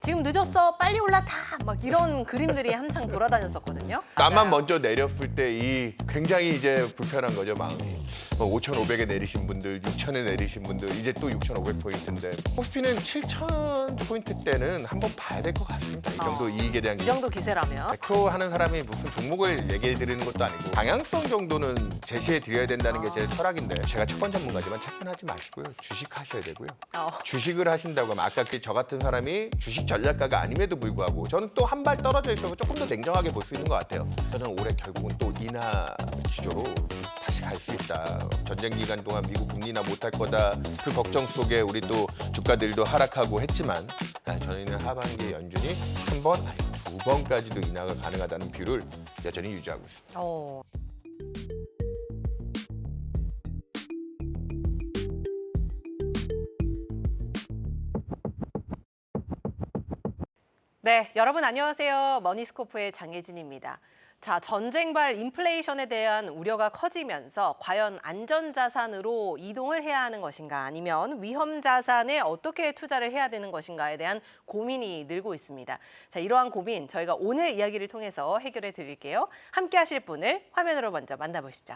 지금 늦었어, 빨리 올라타, 막 이런 그림들이 한창 돌아다녔었거든요. 나만 먼저 내렸을 때 이 굉장히 이제 불편한 거죠, 마음이. 5,500에 내리신 분들, 6,000에 내리신 분들, 이제 또 6,500포인트인데 코스피는 7,000포인트 때는 한번 봐야 될 것 같습니다. 이 정도 이익에 대한 이 정도 기세라면. 매크로 하는 사람이 무슨 종목을 얘기해 드리는 것도 아니고 방향성 정도는 제시해 드려야 된다는 게 제 철학인데, 제가 채권 전문가지만 채권하지 마시고요. 주식하셔야 되고요. 주식을 하신다고 하면 아까 저 같은 사람이 주식 전략가가 아님에도 불구하고 저는 또 한 발 떨어져 있어서 조금 더 냉정하게 볼 수 있는 것 같아요. 저는 올해 결국은 또 인하 기조로 다시 갈 수 있다. 전쟁 기간 동안 미국 금리나 못할 거다. 그 걱정 속에 우리 또 주가들도 하락하고 했지만 저희는 하반기 연준이 한 번, 두 번까지도 인하가 가능하다는 뷰를 여전히 유지하고 있습니다. 네, 여러분 안녕하세요. 머니스코프의 장혜진입니다. 자, 전쟁발 인플레이션에 대한 우려가 커지면서 과연 안전자산으로 이동을 해야 하는 것인가, 아니면 위험자산에 어떻게 투자를 해야 되는 것인가에 대한 고민이 늘고 있습니다. 자, 이러한 고민 저희가 오늘 이야기를 통해서 해결해 드릴게요. 함께 하실 분을 화면으로 먼저 만나보시죠.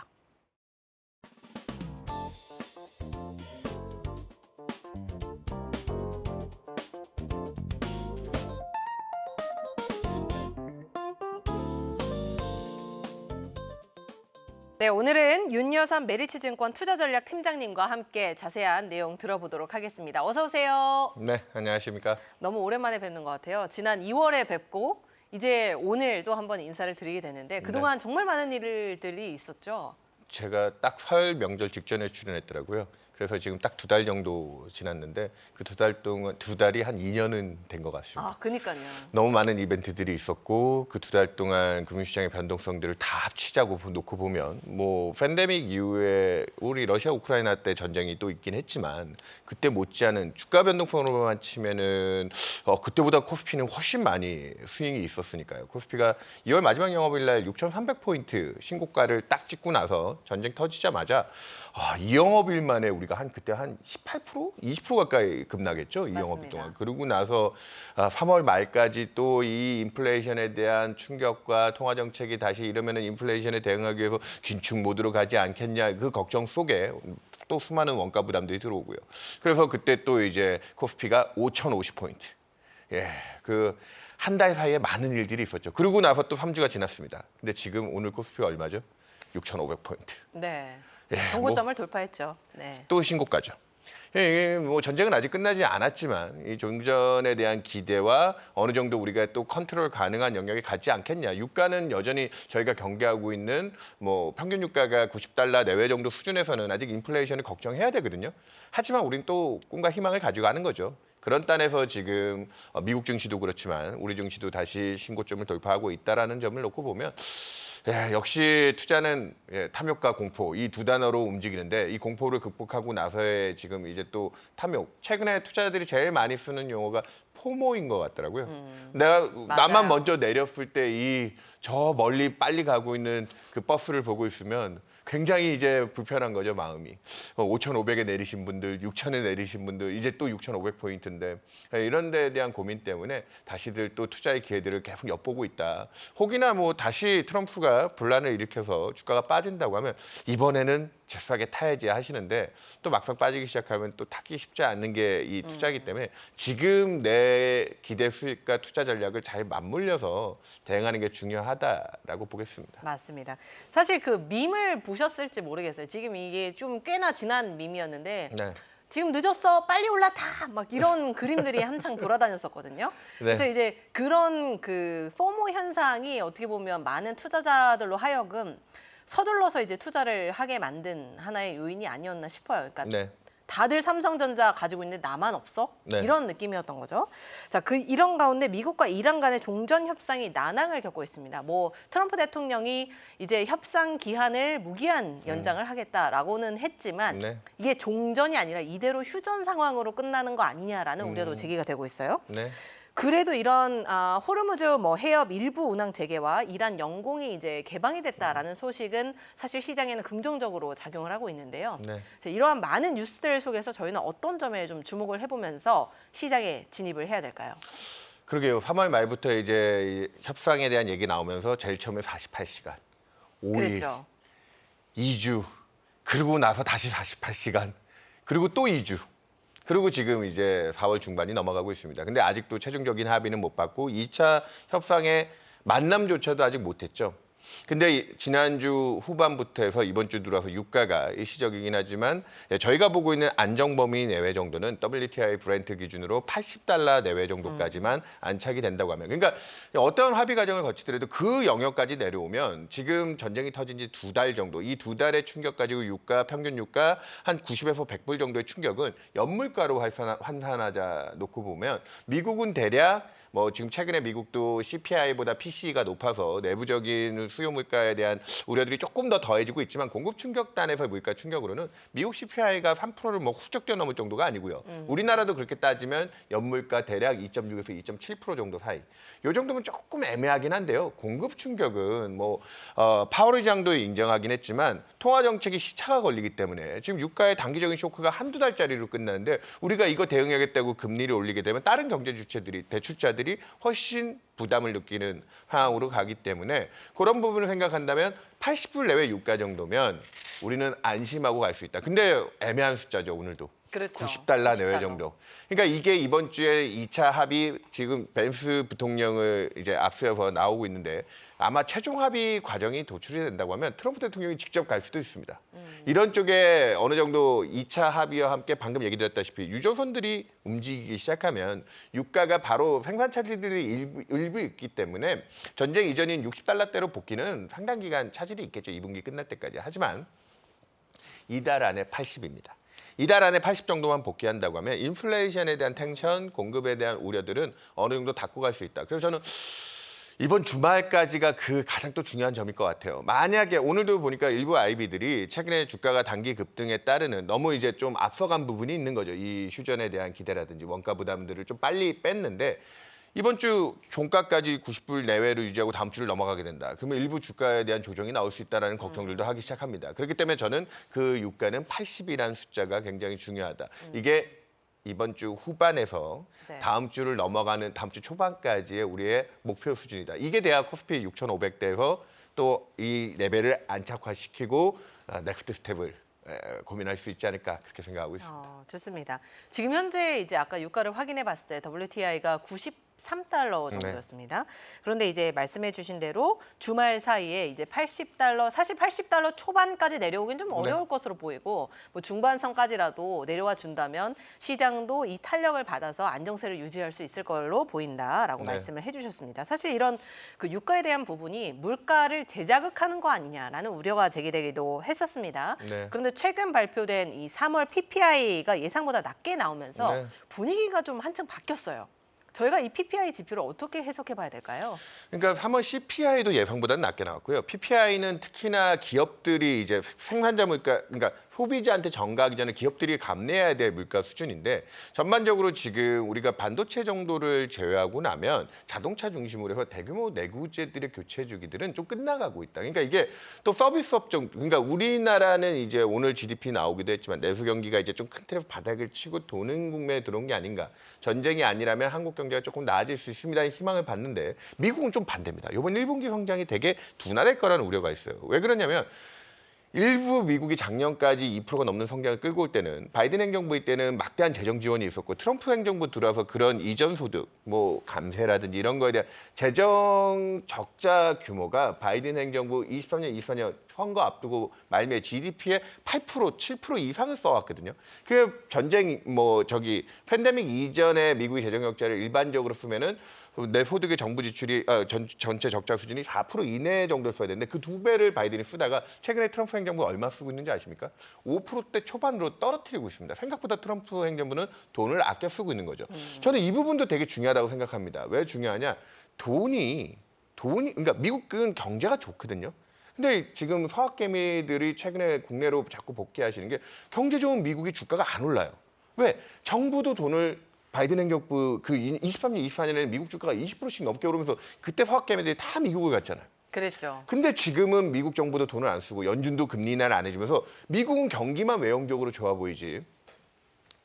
네, 오늘은 윤여삼 메리츠증권 투자전략 팀장님과 함께 자세한 내용 들어보도록 하겠습니다. 어서 오세요. 네, 안녕하십니까. 너무 오랜만에 뵙는 것 같아요. 지난 2월에 뵙고 이제 오늘 또 한번 인사를 드리게 되는데 그동안 정말 많은 일들이 있었죠. 제가 딱 설 명절 직전에 출연했더라고요. 그래서 지금 딱 2달 정도 지났는데 그 2달 동안, 2달이 한 2년은 된 것 같습니다. 아, 그니까요. 너무 많은 이벤트들이 있었고 그 2달 동안 금융시장의 변동성들을 다 합치자고 놓고 보면 뭐 팬데믹 이후에 우리 러시아 우크라이나 때 전쟁이 또 있긴 했지만 그때 못지않은 주가 변동성으로만 치면은 그때보다 코스피는 훨씬 많이 스윙이 있었으니까요. 코스피가 2월 마지막 영업일 날 6,300포인트 신고가를 딱 찍고 나서 전쟁 터지자마자 이 영업일 만에 우리가 그때 한 18%? 20% 가까이 급락했죠. 이 영업일 동안. 그러고 나서 3월 말까지 또 이 인플레이션에 대한 충격과 통화 정책이 다시 이러면은 인플레이션에 대응하기 위해서 긴축 모드로 가지 않겠냐, 그 걱정 속에 또 수많은 원가 부담들이 들어오고요. 그래서 그때 또 이제 코스피가 5,050포인트. 예, 그 한 달 사이에 많은 일들이 있었죠. 그러고 나서 또 3주가 지났습니다. 근데 지금 오늘 코스피가 얼마죠? 6,500포인트. 네. 예, 정고점을 돌파했죠. 네. 또 신고가죠. 예, 뭐 전쟁은 아직 끝나지 않았지만 이 종전에 대한 기대와 어느 정도 우리가 또 컨트롤 가능한 영역에 갔지 않겠냐. 유가는 여전히 저희가 경계하고 있는 뭐 평균 유가가 90달러 내외 정도 수준에서는 아직 인플레이션을 걱정해야 되거든요. 하지만 우리는 또 꿈과 희망을 가지고 가는 거죠. 그런 단에서 지금 미국 증시도 그렇지만 우리 증시도 다시 신고점을 돌파하고 있다라는 점을 놓고 보면 역시 투자는 탐욕과 공포, 이 두 단어로 움직이는데, 이 공포를 극복하고 나서의 지금 이제 또 탐욕. 최근에 투자자들이 제일 많이 쓰는 용어가 포모인 것 같더라고요. 나만 먼저 내렸을 때 저 멀리 빨리 가고 있는 그 버스를 보고 있으면 굉장히 이제 불편한 거죠, 마음이. 5,500에 내리신 분들, 6,000에 내리신 분들, 이제 또 6,500포인트인데 이런 데에 대한 고민 때문에 다시들 또 투자의 기회들을 계속 엿보고 있다. 혹이나 뭐 다시 트럼프가 분란을 일으켜서 주가가 빠진다고 하면 이번에는 잽싸게 타야지 하시는데 또 막상 빠지기 시작하면 또 타기 쉽지 않는 게 이 투자이기 때문에 지금 내 기대 수익과 투자 전략을 잘 맞물려서 대응하는 게 중요하다라고 보겠습니다. 맞습니다. 사실 그 밈을 보셨을지 모르겠어요. 지금 이게 좀 꽤나 지난 밈이었는데 네. 지금 늦었어, 빨리 올라타, 막 이런 그림들이 한창 돌아다녔었거든요. 그래서 이제 그런 그 포모 현상이 어떻게 보면 많은 투자자들로 하여금 서둘러서 이제 투자를 하게 만든 하나의 요인이 아니었나 싶어요. 그러니까 다들 삼성전자 가지고 있는데 나만 없어? 이런 느낌이었던 거죠. 자, 이런 가운데 미국과 이란 간의 종전 협상이 난항을 겪고 있습니다. 뭐 트럼프 대통령이 이제 협상 기한을 무기한 연장을 하겠다라고는 했지만 이게 종전이 아니라 이대로 휴전 상황으로 끝나는 거 아니냐라는 우려도 제기가 되고 있어요. 그래도 이런 호르무즈 해협 일부 운항 재개와 이란 영공이 이제 개방이 됐다라는 소식은 사실 시장에는 긍정적으로 작용을 하고 있는데요. 이러한 많은 뉴스들 속에서 저희는 어떤 점에 좀 주목을 해보면서 시장에 진입을 해야 될까요? 그러게요. 3월 말부터 이제 이 협상에 대한 얘기 나오면서 제일 처음에 48시간, 5일, 그랬죠. 2주, 그러고 나서 다시 48시간, 그리고 또 2주. 그리고 지금 이제 4월 중반이 넘어가고 있습니다. 근데 아직도 최종적인 합의는 못 봤고 2차 협상의 만남조차도 아직 못했죠. 근데 지난주 후반부터 해서 이번 주 들어와서 유가가 일시적이긴 하지만 저희가 보고 있는 안정범위 내외 정도는 WTI 브렌트 기준으로 $80 내외 정도까지만 안착이 된다고 하면, 그러니까 어떤 합의 과정을 거치더라도 그 영역까지 내려오면 지금 전쟁이 터진 지 2달 정도, 이 2달의 충격 가지고 유가 평균 유가 한 90에서 100불 정도의 충격은 연물가로 환산하자 놓고 보면 미국은 대략 뭐 지금 최근에 미국도 CPI보다 PCE가 높아서 내부적인 수요 물가에 대한 우려들이 조금 더 더해지고 있지만 공급 충격단에서 물가 충격으로는 미국 CPI가 3%를 뭐 훌쩍 뛰어넘을 정도가 아니고요. 우리나라도 그렇게 따지면 연물가 대략 2.6에서 2.7% 정도 사이. 이 정도면 조금 애매하긴 한데요. 공급 충격은 뭐 파월 의장도 인정하긴 했지만 통화 정책이 시차가 걸리기 때문에 지금 유가의 단기적인 쇼크가 한두 달짜리로 끝나는데 우리가 이거 대응하겠다고 금리를 올리게 되면 다른 경제 주체들이 대출자들이 훨씬 부담을 느끼는 상황으로 가기 때문에 그런 부분을 생각한다면 80불 내외 유가 정도면 우리는 안심하고 갈 수 있다. 근데 애매한 숫자죠, 오늘도. 그렇죠. $90 내외 정도. 그러니까 이게 이번 주에 2차 합의 지금 벤스 부통령을 이제 앞세워서 나오고 있는데 아마 최종 합의 과정이 도출이 된다고 하면 트럼프 대통령이 직접 갈 수도 있습니다. 이런 쪽에 어느 정도 2차 합의와 함께 방금 얘기 드렸다시피 유조선들이 움직이기 시작하면 유가가 바로 생산 차질들이 일부 있기 때문에 전쟁 이전인 $60대로 복귀는 상당 기간 차질이 있겠죠. 2분기 끝날 때까지. 하지만 이달 안에 80입니다. 이달 안에 80 정도만 복귀한다고 하면 인플레이션에 대한 텐션, 공급에 대한 우려들은 어느 정도 닦고 갈 수 있다. 그래서 저는 이번 주말까지가 그 가장 또 중요한 점일 것 같아요. 만약에 오늘도 보니까 일부 IB들이 최근에 주가가 단기 급등에 따르는 너무 이제 좀 앞서간 부분이 있는 거죠. 이 휴전에 대한 기대라든지 원가 부담들을 좀 빨리 뺐는데 이번 주 종가까지 90불 내외로 유지하고 다음 주를 넘어가게 된다. 그러면 일부 주가에 대한 조정이 나올 수 있다는 걱정들도 하기 시작합니다. 그렇기 때문에 저는 그 유가는 80이라는 숫자가 굉장히 중요하다. 이게 이번 주 후반에서 네. 다음 주를 넘어가는 다음 주 초반까지의 우리의 목표 수준이다. 이게 돼야 코스피 6,500대에서 또 이 레벨을 안착화시키고 넥스트 스텝을 고민할 수 있지 않을까 그렇게 생각하고 있습니다. 좋습니다. 지금 현재 이제 아까 유가를 확인해 봤을 때 WTI가 93달러 정도였습니다. 그런데 이제 말씀해 주신 대로 주말 사이에 이제 80달러, 사실 80달러 초반까지 내려오긴 좀 어려울 것으로 보이고 뭐 중반선까지라도 내려와 준다면 시장도 이 탄력을 받아서 안정세를 유지할 수 있을 걸로 보인다라고 말씀을 해 주셨습니다. 사실 이런 그 유가에 대한 부분이 물가를 재자극하는 거 아니냐라는 우려가 제기되기도 했었습니다. 그런데 최근 발표된 이 3월 PPI가 예상보다 낮게 나오면서 분위기가 좀 한층 바뀌었어요. 저희가 이 PPI 지표를 어떻게 해석해 봐야 될까요? 그러니까 3월 CPI도 예상보다는 낮게 나왔고요. PPI는 특히나 기업들이 이제 생산자 물가, 그러니까 소비자한테 전가하기 전에 기업들이 감내해야 될 물가 수준인데 전반적으로 지금 우리가 반도체 정도를 제외하고 나면 자동차 중심으로 해서 대규모 내구재들의 교체 주기들은 좀 끝나가고 있다. 그러니까 이게 또 서비스 업종, 그러니까 우리나라는 이제 오늘 GDP 나오기도 했지만 내수 경기가 이제 좀 큰 틀에서 바닥을 치고 도는 국면에 들어온 게 아닌가. 전쟁이 아니라면 한국 경제가 조금 나아질 수 있습니다는 희망을 받는데 미국은 좀 반대입니다. 이번 1분기 성장이 되게 둔화될 거라는 우려가 있어요. 왜 그러냐면 일부 미국이 작년까지 2%가 넘는 성장을 끌고 올 때는 바이든 행정부일 때는 막대한 재정 지원이 있었고 트럼프 행정부 들어와서 그런 이전 소득, 뭐 감세라든지 이런 거에 대한 재정 적자 규모가 바이든 행정부 23년, 24년 선거 앞두고 말미에 GDP의 8%, 7% 이상을 써왔거든요. 그 전쟁 팬데믹 이전에 미국의 재정 적자를 일반적으로 쓰면은 내 소득의 정부 지출이 전체 적자 수준이 4% 이내 정도 써야 되는데 그 2배를 바이든이 쓰다가 최근에 트럼프 행정부가 얼마 쓰고 있는지 아십니까? 5%대 초반으로 떨어뜨리고 있습니다. 생각보다 트럼프 행정부는 돈을 아껴 쓰고 있는 거죠. 저는 이 부분도 되게 중요하다고 생각합니다. 왜 중요하냐? 그러니까 미국은 경제가 좋거든요. 근데 지금 서학개미들이 최근에 국내로 자꾸 복귀하시는 게 경제 좋은 미국이 주가가 안 올라요. 왜? 정부도 돈을 바이든 행정부 그 23년, 24년에는 미국 주가가 20%씩 넘게 오르면서 그때 서학개미들이 다 미국을 갔잖아요. 그랬죠. 근데 지금은 미국 정부도 돈을 안 쓰고 연준도 금리 인하를 안 해주면서 미국은 경기만 외형적으로 좋아 보이지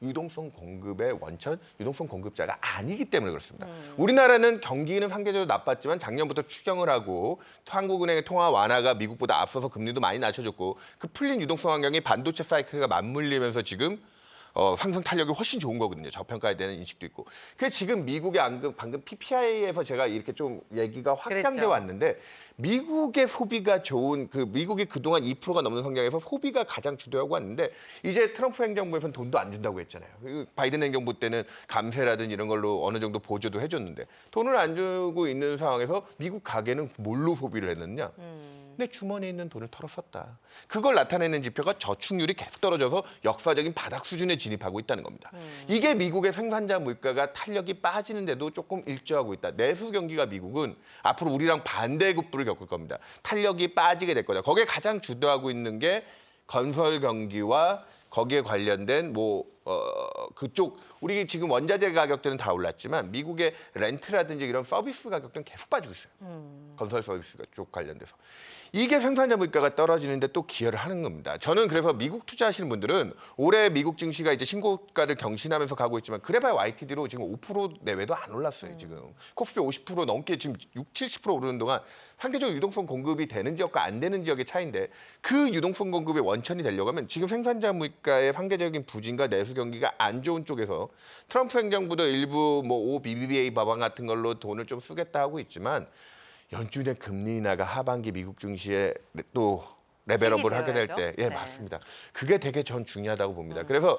유동성 공급의 원천, 유동성 공급자가 아니기 때문에 그렇습니다. 우리나라는 경기는 상대적으로 나빴지만 작년부터 추경을 하고 한국은행의 통화 완화가 미국보다 앞서서 금리도 많이 낮춰줬고 그 풀린 유동성 환경이 반도체 사이클과 맞물리면서 지금 상승 탄력이 훨씬 좋은 거거든요. 저평가에 대한 인식도 있고. 그래서 지금 미국의 방금 PPI에서 제가 이렇게 좀 얘기가 확장돼 그랬죠. 왔는데 미국의 소비가 좋은 미국이 그동안 2%가 넘는 성장에서 소비가 가장 주도하고 왔는데 이제 트럼프 행정부에서는 돈도 안 준다고 했잖아요. 바이든 행정부 때는 감세라든지 이런 걸로 어느 정도 보조도 해줬는데 돈을 안 주고 있는 상황에서 미국 가게는 뭘로 소비를 했느냐? 내 주머니에 있는 돈을 털어 썼다. 그걸 나타내는 지표가 저축률이 계속 떨어져서 역사적인 바닥 수준에 진입하고 있다는 겁니다. 이게 미국의 생산자 물가가 탄력이 빠지는데도 조금 일조하고 있다. 내수 경기가 미국은 앞으로 우리랑 반대 급부를 겪을 겁니다. 탄력이 빠지게 될 거다. 거기에 가장 주도하고 있는 게 건설 경기와 거기에 관련된 그쪽 우리 지금 원자재 가격들은 다 올랐지만 미국의 렌트라든지 이런 서비스 가격들은 계속 빠지고 있어요. 건설 서비스 쪽 관련돼서. 이게 생산자 물가가 떨어지는데 또 기여를 하는 겁니다. 저는 그래서 미국 투자하시는 분들은 올해 미국 증시가 이제 신고가를 경신하면서 가고 있지만 그래봐야 YTD로 지금 5% 내외도 안 올랐어요. 지금 코스피 50% 넘게 지금 70% 오르는 동안 상대적으로 유동성 공급이 되는 지역과 안 되는 지역의 차이인데 그 유동성 공급의 원천이 되려고 하면 지금 생산자 물가의 상대적인 부진과 내수 경기가 안 좋은 쪽에서 트럼프 행정부도 일부 OBBA 법안 같은 걸로 돈을 좀 쓰겠다 하고 있지만 연준의 금리 인하가 하반기 미국 증시에 또 레벨업을 하게 될 때, 예, 네. 맞습니다. 그게 되게 전 중요하다고 봅니다. 그래서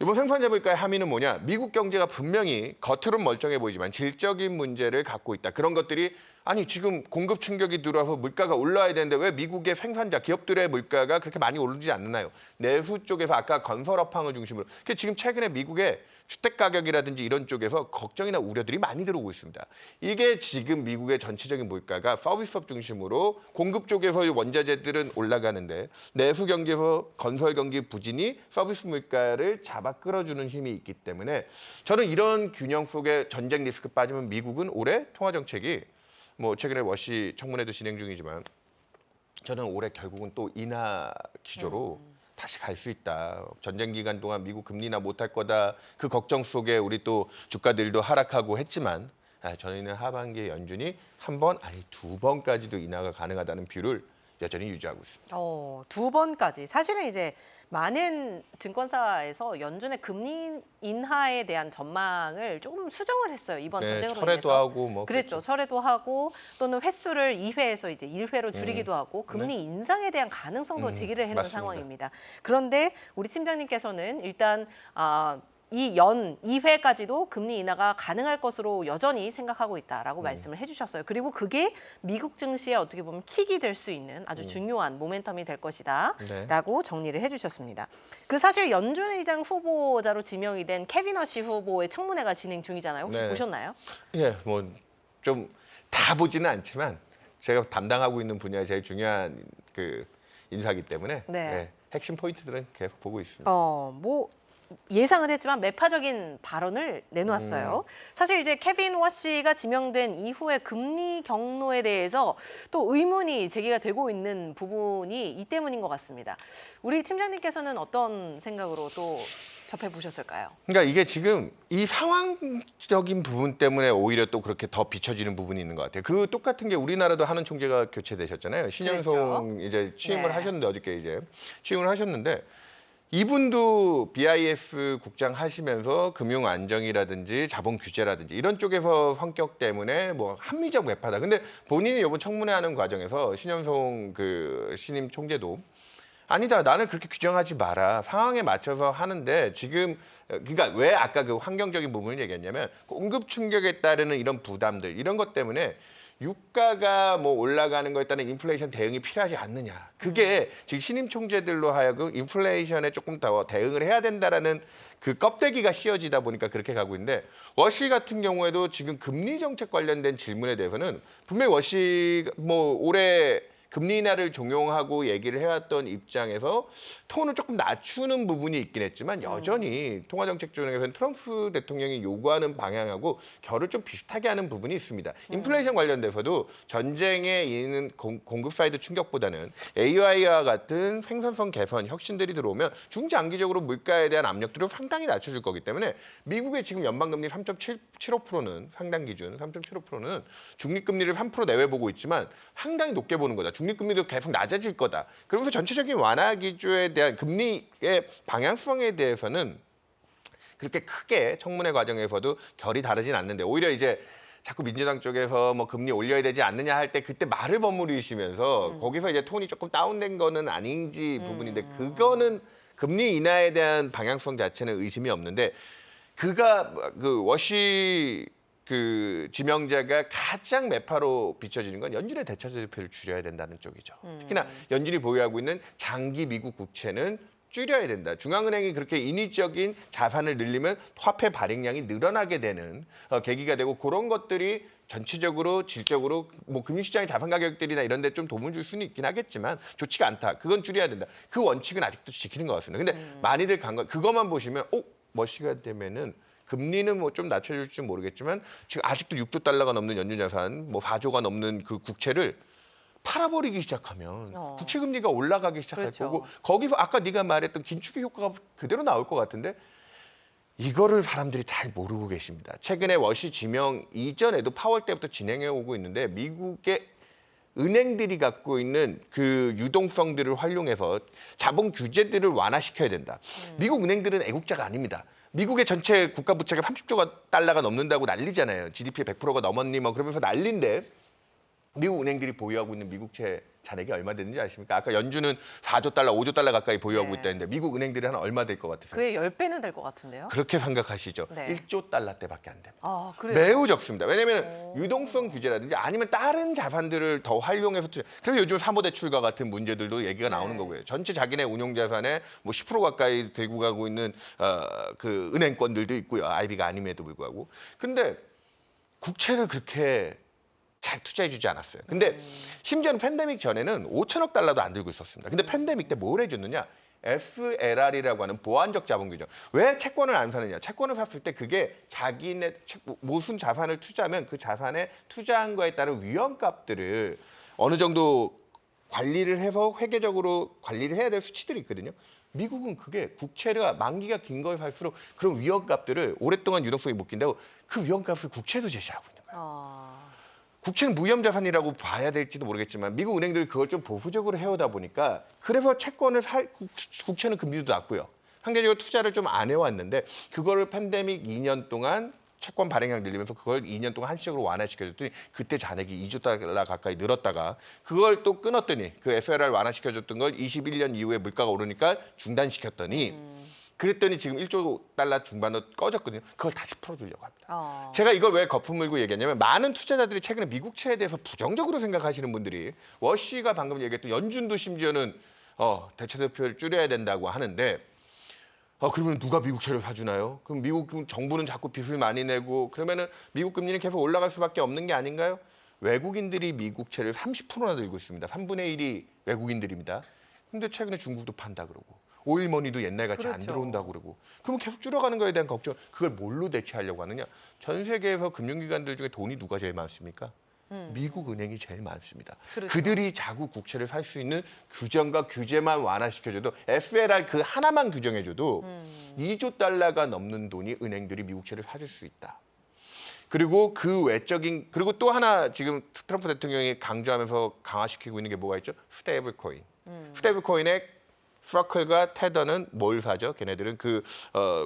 이번 생산자 물가의 함의는 뭐냐? 미국 경제가 분명히 겉으로는 멀쩡해 보이지만 질적인 문제를 갖고 있다. 그런 것들이 아니 지금 공급 충격이 들어와서 물가가 올라야 되는데 왜 미국의 생산자 기업들의 물가가 그렇게 많이 오르지 않나요? 내수 쪽에서 아까 건설업황을 중심으로 지금 최근에 미국의 주택 가격이라든지 이런 쪽에서 걱정이나 우려들이 많이 들어오고 있습니다. 이게 지금 미국의 전체적인 물가가 서비스업 중심으로 공급 쪽에서 원자재들은 올라가는데 내수 경기에서 건설 경기 부진이 서비스 물가를 잡아 끌어주는 힘이 있기 때문에 저는 이런 균형 속에 전쟁 리스크 빠지면 미국은 올해 통화 정책이 최근에 워시 청문회도 진행 중이지만 저는 올해 결국은 또 인하 기조로 다시 갈 수 있다. 전쟁 기간 동안 미국 금리 인하 못할 거다. 그 걱정 속에 우리 또 주가들도 하락하고 했지만 저희는 하반기에 연준이 한 번 아니 두 번까지도 인하가 가능하다는 뷰를 여전히 유지하고 있습니다. 두 번까지. 사실은 이제 많은 증권사에서 연준의 금리 인하에 대한 전망을 조금 수정을 했어요. 이번 전쟁으로 철회도 인해서. 하고 그랬죠. 철회도 하고 또는 횟수를 2회에서 이제 1회로 줄이기도 하고 금리 인상에 대한 가능성도 제기를 해놓은 맞습니다. 상황입니다. 그런데 우리 팀장님께서는 일단 이 연 2회까지도 금리 인하가 가능할 것으로 여전히 생각하고 있다라고 말씀을 해주셨어요. 그리고 그게 미국 증시에 어떻게 보면 킥이 될 수 있는 아주 중요한 모멘텀이 될 것이다라고 정리를 해주셨습니다. 사실 연준 의장 후보자로 지명이 된 케빈 허시 후보의 청문회가 진행 중이잖아요. 혹시 보셨나요? 예, 좀 다 보지는 않지만 제가 담당하고 있는 분야에 제일 중요한 인사이기 때문에 핵심 포인트들은 계속 보고 있습니다. 예상은 했지만 매파적인 발언을 내놓았어요. 사실 이제 케빈 워시가 지명된 이후에 금리 경로에 대해서 또 의문이 제기가 되고 있는 부분이 이 때문인 것 같습니다. 우리 팀장님께서는 어떤 생각으로 또 접해보셨을까요? 그러니까 이게 지금 이 상황적인 부분 때문에 오히려 또 그렇게 더 비춰지는 부분이 있는 것 같아요. 그 똑같은 게 우리나라도 하는 총재가 교체되셨잖아요. 신현송 이제 취임을 하셨는데 어저께 이제 취임을 하셨는데 이분도 BIS 국장 하시면서 금융 안정이라든지 자본 규제라든지 이런 쪽에서 성격 때문에 합리적 매파다. 근데 본인이 이번 청문회 하는 과정에서 신현송 신임 총재도 아니다. 나는 그렇게 규정하지 마라. 상황에 맞춰서 하는데 지금 그러니까 왜 아까 그 환경적인 부분을 얘기했냐면 공급 충격에 따르는 이런 부담들 이런 것 때문에 유가가 올라가는 거에 따른 인플레이션 대응이 필요하지 않느냐. 그게 지금 신임 총재들로 하여금 인플레이션에 조금 더 대응을 해야 된다라는 그 껍데기가 씌워지다 보니까 그렇게 가고 있는데 워시 같은 경우에도 지금 금리 정책 관련된 질문에 대해서는 분명히 워시 올해 금리 인하를 종용하고 얘기를 해왔던 입장에서 톤을 조금 낮추는 부분이 있긴 했지만 여전히 통화정책 쪽에서는 트럼프 대통령이 요구하는 방향하고 결을 좀 비슷하게 하는 부분이 있습니다. 인플레이션 관련돼서도 전쟁에 있는 공급 사이드 충격보다는 AI와 같은 생산성 개선, 혁신들이 들어오면 중장기적으로 물가에 대한 압력들을 상당히 낮춰줄 거기 때문에 미국의 지금 연방금리 3.75%는 상당 기준 3.75%는 중립금리를 3% 내외 보고 있지만 상당히 높게 보는 거다. 중립금리도 계속 낮아질 거다. 그러면서 전체적인 완화 기조에 대한 금리의 방향성에 대해서는 그렇게 크게 청문회 과정에서도 결이 다르진 않는데 오히려 이제 자꾸 민주당 쪽에서 뭐 금리 올려야 되지 않느냐 할 때 그때 말을 버무리시면서 거기서 이제 톤이 조금 다운된 거는 아닌지 부분인데 그거는 금리 인하에 대한 방향성 자체는 의심이 없는데 그가 그 워시 그 지명자가 가장 매파로 비춰지는 건 연준의 대차지표를 줄여야 된다는 쪽이죠. 특히나 연준이 보유하고 있는 장기 미국 국채는 줄여야 된다. 중앙은행이 그렇게 인위적인 자산을 늘리면 화폐 발행량이 늘어나게 되는 계기가 되고 그런 것들이 전체적으로 질적으로 뭐 금융시장의 자산 가격들이나 이런 데 좀 도움을 줄 수는 있긴 하겠지만 좋지가 않다. 그건 줄여야 된다. 그 원칙은 아직도 지키는 것 같습니다. 근데 많이들 그것만 보시면 머시가 되면은 금리는 뭐 좀 낮춰줄 줄 모르겠지만 지금 아직도 6조 달러가 넘는 연준 자산, 뭐 4조가 넘는 그 국채를 팔아버리기 시작하면 국채 금리가 올라가기 시작할 그렇죠. 거고 거기서 아까 네가 말했던 긴축의 효과가 그대로 나올 것 같은데 이거를 사람들이 잘 모르고 계십니다. 최근에 워시 지명 이전에도 파월 때부터 진행해 오고 있는데 미국의 은행들이 갖고 있는 그 유동성들을 활용해서 자본 규제들을 완화시켜야 된다. 미국 은행들은 애국자가 아닙니다. 미국의 전체 국가 부채가 30조 달러가 넘는다고 난리잖아요. GDP의 100%가 넘었니 뭐 그러면서 난리인데 미국 은행들이 보유하고 있는 미국채 잔액이 얼마 되는지 아십니까? 아까 연준은 4조 달러, 5조 달러 가까이 보유하고 있다는데 미국 은행들이 한 얼마 될 것 같으세요? 그의 10배는 될 것 같은데요. 그렇게 생각하시죠? 네. 1조 달러대밖에 안 됩니다. 아, 그래요? 매우 적습니다. 왜냐하면 유동성 규제라든지 아니면 다른 자산들을 더 활용해서 그래서 요즘 사모대출과 같은 문제들도 얘기가 나오는 거고요. 전체 자기네 운용 자산의 뭐 10% 가까이 들고 가고 있는 그 은행권들도 있고요. IB가 아님에도 불구하고. 근데 국채를 그렇게 잘 투자해주지 않았어요. 근데 심지어는 팬데믹 전에는 5천억 달러도 안 들고 있었습니다. 근데 팬데믹 때 뭘 해줬느냐? SLR이라고 하는 보완적 자본 규정. 왜 채권을 안 사느냐? 채권을 샀을 때 그게 자기네 무슨 자산을 투자하면 그 자산에 투자한 거에 따른 위험값들을 어느 정도 관리를 해서 회계적으로 관리를 해야 될 수치들이 있거든요. 미국은 그게 국채가 만기가 긴 걸 살수록 그런 위험값들을 오랫동안 유동성이 묶인다고 그 위험값을 국채도 제시하고 있는 거예요. 국채는 무위험 자산이라고 봐야 될지도 모르겠지만 미국 은행들이 그걸 좀 보수적으로 해오다 보니까 그래서 채권을 국채는 금리도 낮고요. 상대적으로 투자를 좀 안 해왔는데 그거를 팬데믹 2년 동안 채권 발행량 늘리면서 그걸 2년 동안 한시적으로 완화시켜줬더니 그때 잔액이 2조 달러 가까이 늘었다가 그걸 또 끊었더니 그 SLR 완화시켜줬던 걸 21년 이후에 물가가 오르니까 중단시켰더니 그랬더니 지금 1조 달러 중반으로 꺼졌거든요. 그걸 다시 풀어주려고 합니다. 제가 이걸 왜 거품 물고 얘기했냐면 많은 투자자들이 최근에 미국채에 대해서 부정적으로 생각하시는 분들이 워시가 방금 얘기했던 연준도 심지어는 대체대표를 줄여야 된다고 하는데 그러면 누가 미국채를 사주나요? 그럼 미국 정부는 자꾸 빚을 많이 내고 그러면은 미국 금리는 계속 올라갈 수밖에 없는 게 아닌가요? 외국인들이 미국채를 30%나 들고 있습니다. 3분의 1이 외국인들입니다. 근데 최근에 중국도 판다 그러고 오일머니도 옛날같이 안 들어온다고 그러고 그러면 계속 줄어가는 거에 대한 걱정 그걸 뭘로 대체하려고 하느냐? 전 세계에서 금융기관들 중에 돈이 누가 제일 많습니까? 미국 은행이 제일 많습니다. 그렇죠. 그들이 자국 국채를 살 수 있는 규정과 규제만 완화시켜줘도 SLR 그 하나만 규정해줘도 2조 달러가 넘는 돈이 은행들이 미국채를 사줄 수 있다. 그리고 그 외적인 그리고 또 하나 지금 트럼프 대통령이 강조하면서 강화시키고 있는 게 뭐가 있죠? 스테이블 코인. 스테이블 코인의 서클과 테더는 뭘 사죠? 걔네들은 그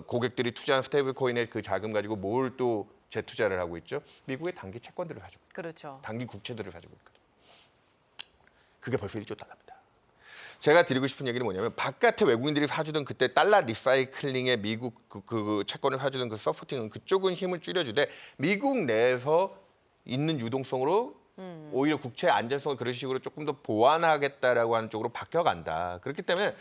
고객들이 투자한 스테이블 코인의 그 자금 가지고 뭘 또 재투자를 하고 있죠? 미국의 단기 채권들을 가지고 있고 그렇죠. 단기 국채들을 가지고 있거든요. 그게 벌써 1조 달러입니다. 제가 드리고 싶은 얘기는 뭐냐면 바깥에 외국인들이 사주던 그때 달러 리사이클링에 미국 그 채권을 사주던 그 서포팅은 그쪽은 힘을 줄여주되 미국 내에서 있는 유동성으로 오히려 국채 안전성을 그런 식으로 조금 더 보완하겠다라고 하는 쪽으로 바뀌어간다. 그렇기 때문에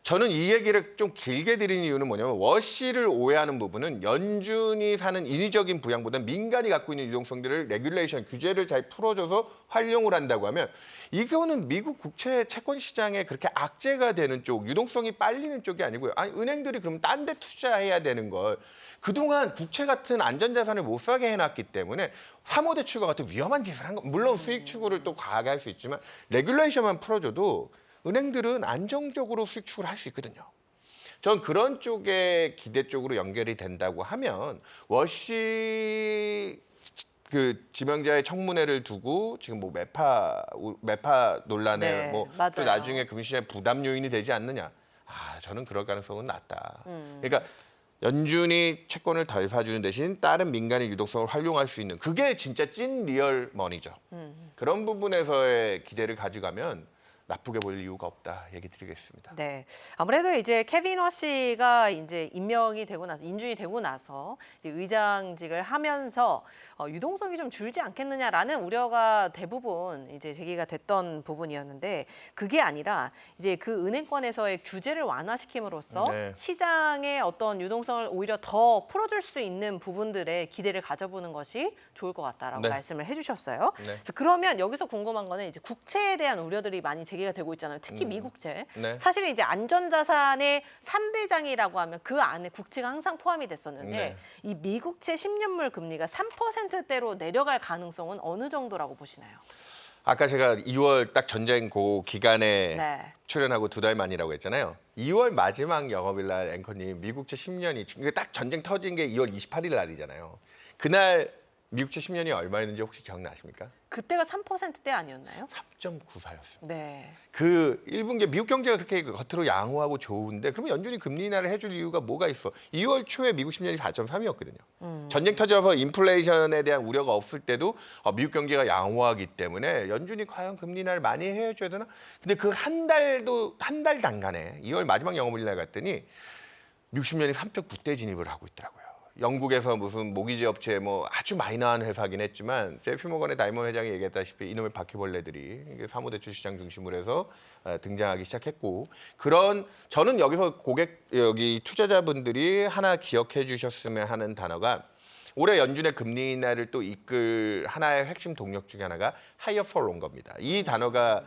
저는 이 얘기를 좀 길게 드리는 이유는 뭐냐면 워시를 오해하는 부분은 연준이 사는 인위적인 부양보다는 민간이 갖고 있는 유동성들을 레귤레이션, 규제를 잘 풀어줘서 활용을 한다고 하면 이거는 미국 국채 채권 시장에 그렇게 악재가 되는 쪽, 유동성이 빨리는 쪽이 아니고요. 아니 은행들이 그럼 딴 데 투자해야 되는 걸 그동안 국채 같은 안전자산을 못 사게 해놨기 때문에 사모대출과 같은 위험한 짓을 한 거. 물론 수익 추구를 또 과하게 할 수 있지만 레귤레이션만 풀어줘도 은행들은 안정적으로 수익 추구를 할 수 있거든요. 전 그런 쪽에 기대 쪽으로 연결이 된다고 하면 워시 그 지명자의 청문회를 두고 지금 뭐 매파 논란에 네, 뭐 또 맞아요. 나중에 금시장에 부담 요인이 되지 않느냐. 저는 그럴 가능성은 낮다. 그러니까 연준이 채권을 덜 사주는 대신 다른 민간의 유동성을 활용할 수 있는 그게 진짜 찐 리얼 머니죠. 그런 부분에서의 기대를 가져가면 나쁘게 볼 이유가 없다 얘기 드리겠습니다. 네, 아무래도 이제 케빈 워시가 이제 임명이 되고 나서 인준이 되고 나서 이제 의장직을 하면서 유동성이 좀 줄지 않겠느냐라는 우려가 대부분 이제 제기가 됐던 부분이었는데 그게 아니라 이제 그 은행권에서의 규제를 완화시킴으로써 네. 시장의 어떤 유동성을 오히려 더 풀어줄 수 있는 부분들에 기대를 가져보는 것이 좋을 것 같다라고 네. 말씀을 해주셨어요. 네. 그래서 그러면 여기서 궁금한 거는 이제 국채에 대한 우려들이 많이 제기가 되고 있잖아요. 특히 미국채. 네. 사실은 이제 안전자산의 3대장이라고 하면 그 안에 국채가 항상 포함이 됐었는데 네. 이 미국채 10년물 금리가 3%대로 내려갈 가능성은 어느 정도라고 보시나요? 아까 제가 2월 딱 전쟁 그 기간에 네. 출연하고 2달 만이라고 했잖아요. 2월 마지막 영업일 날 앵커님 미국채 10년이 딱 전쟁 터진 게 2월 28일 날이잖아요. 그날 미국채 10년이 얼마였는지 혹시 기억나십니까? 그때가 3%대 아니었나요? 3.94였습니다. 네. 그 1분기 미국 경제가 그렇게 겉으로 양호하고 좋은데 그러면 연준이 금리 인하를 해줄 이유가 뭐가 있어? 2월 초에 미국 10년이 4.3이었거든요. 전쟁 터져서 인플레이션에 대한 우려가 없을 때도 미국 경제가 양호하기 때문에 연준이 과연 금리 인하를 많이 해줘야 되나? 근데 그 한 달 단간에 2월 마지막 영업일 날 갔더니 미국 10년이 3.9대 진입을 하고 있더라고요. 영국에서 무슨 모기지 업체 뭐 아주 마이너한 회사긴 했지만 JP 모건의 다이먼 회장이 얘기했다시피 이놈의 바퀴벌레들이 이게 사모대출 시장 중심으로 해서 등장하기 시작했고 그런 저는 여기서 여기 투자자분들이 하나 기억해 주셨으면 하는 단어가 올해 연준의 금리 인하를 또 이끌 하나의 핵심 동력 중에 하나가 higher for longer입니다. 이 단어가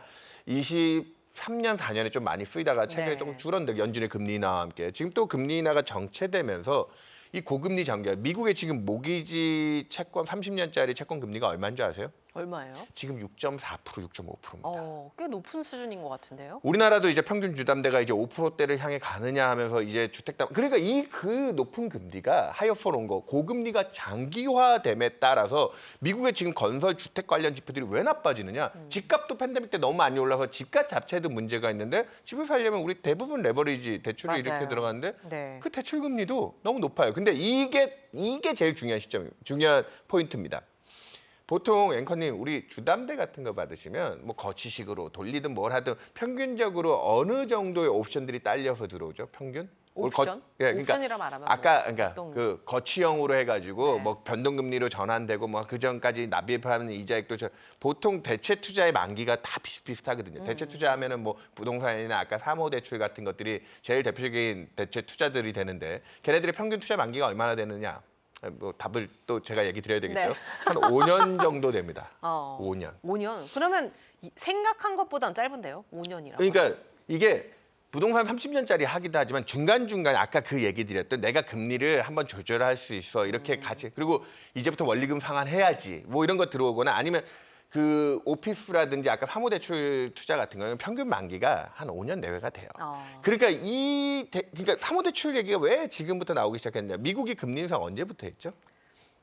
23년, 4년에 좀 많이 쓰이다가 최근에 네. 조금 줄었는데 연준의 금리 인하와 함께 지금 또 금리 인하가 정체되면서 이 고금리 장기 미국의 지금 모기지 채권 30년짜리 채권 금리가 얼마인 줄 아세요? 얼마예요? 지금 6.4%, 6.5%입니다. 꽤 높은 수준인 것 같은데요. 우리나라도 이제 평균 주담대가 이제 5%대를 향해 가느냐 하면서 이제 주택담 그러니까 이 그 높은 금리가 하이어 포 롱거 고금리가 장기화됨에 따라서 미국의 지금 건설 주택 관련 지표들이 왜 나빠지느냐? 집값도 팬데믹 때 너무 많이 올라서 집값 자체도 문제가 있는데 집을 살려면 우리 대부분 레버리지 대출이 맞아요. 이렇게 들어가는데 네. 그 대출 금리도 너무 높아요. 근데 이게 제일 중요한 중요한 포인트입니다. 보통 앵커님 우리 주담대 같은 거 받으시면 뭐 거치식으로 돌리든 뭘 하든 평균적으로 어느 정도의 옵션들이 딸려서 들어오죠? 평균? 옵션? 그러니까 옵션이라 말하면 아까 뭐 그러니까 어떤- 그 거치형으로 해가지고 네. 뭐 변동금리로 전환되고 뭐 그 전까지 납입하는 이자액도 보통 대체 투자의 만기가 다 비슷비슷하거든요. 대체 투자하면은 뭐 부동산이나 아까 사모대출 같은 것들이 제일 대표적인 대체 투자들이 되는데 걔네들의 평균 투자 만기가 얼마나 되느냐? 뭐 답을 또 제가 얘기 드려야 되겠죠. 네. 한 5년 정도 됩니다. 5년. 5년. 그러면 생각한 것보다는 짧은데요? 5년이라고. 그러니까 이게 부동산 30년짜리 하기도 하지만 중간중간에 아까 그 얘기 드렸던 내가 금리를 한번 조절할 수 있어. 이렇게 같이 그리고 이제부터 원리금 상환해야지. 뭐 이런 거 들어오거나 아니면 그 오피스라든지 아까 사모대출 투자 같은 거는 평균 만기가 한 5년 내외가 돼요. 그러니까 그러니까 사모대출 얘기가 왜 지금부터 나오기 시작했냐? 미국이 금리 인상 언제부터 했죠?